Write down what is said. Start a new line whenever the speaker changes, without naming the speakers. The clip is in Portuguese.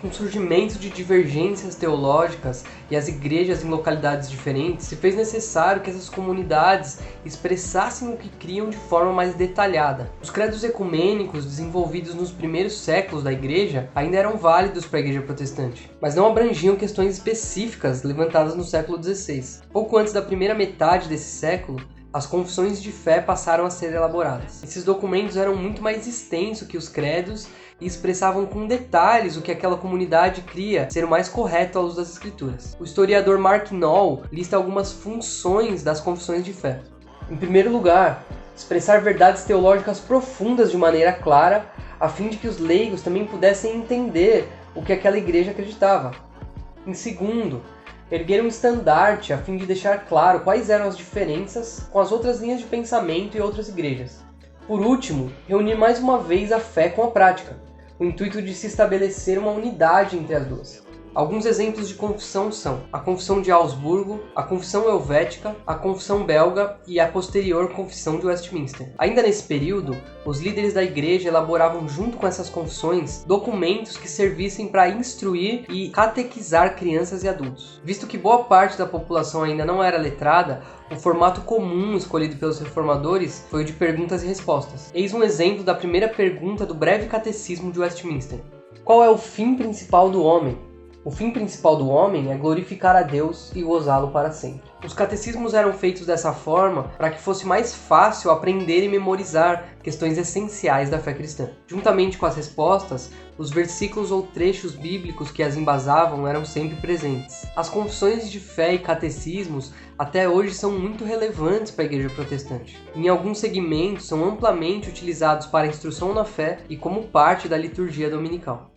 Com o surgimento de divergências teológicas e as igrejas em localidades diferentes, se fez necessário que essas comunidades expressassem o que criam de forma mais detalhada. Os credos ecumênicos desenvolvidos nos primeiros séculos da igreja ainda eram válidos para a igreja protestante, mas não abrangiam questões específicas levantadas no século XVI. Pouco antes da primeira metade desse século, as confissões de fé passaram a ser elaboradas. Esses documentos eram muito mais extensos que os credos e expressavam com detalhes o que aquela comunidade cria ser o mais correto à luz das escrituras. O historiador Mark Noll lista algumas funções das confissões de fé. Em primeiro lugar, expressar verdades teológicas profundas de maneira clara, a fim de que os leigos também pudessem entender o que aquela igreja acreditava. Em segundo, erguer um estandarte a fim de deixar claro quais eram as diferenças com as outras linhas de pensamento e outras igrejas. Por último, reunir mais uma vez a fé com a prática, com o intuito de se estabelecer uma unidade entre as duas. Alguns exemplos de confissão são a Confissão de Augsburgo, a Confissão Helvética, a Confissão Belga e a posterior Confissão de Westminster. Ainda nesse período, os líderes da igreja elaboravam junto com essas confissões documentos que servissem para instruir e catequizar crianças e adultos. Visto que boa parte da população ainda não era letrada, o formato comum escolhido pelos reformadores foi o de perguntas e respostas. Eis um exemplo da primeira pergunta do Breve Catecismo de Westminster. Qual é o fim principal do homem? O fim principal do homem é glorificar a Deus e gozá-lo para sempre. Os catecismos eram feitos dessa forma para que fosse mais fácil aprender e memorizar questões essenciais da fé cristã. Juntamente com as respostas, os versículos ou trechos bíblicos que as embasavam eram sempre presentes. As confissões de fé e catecismos até hoje são muito relevantes para a igreja protestante. Em alguns segmentos são amplamente utilizados para a instrução na fé e como parte da liturgia dominical.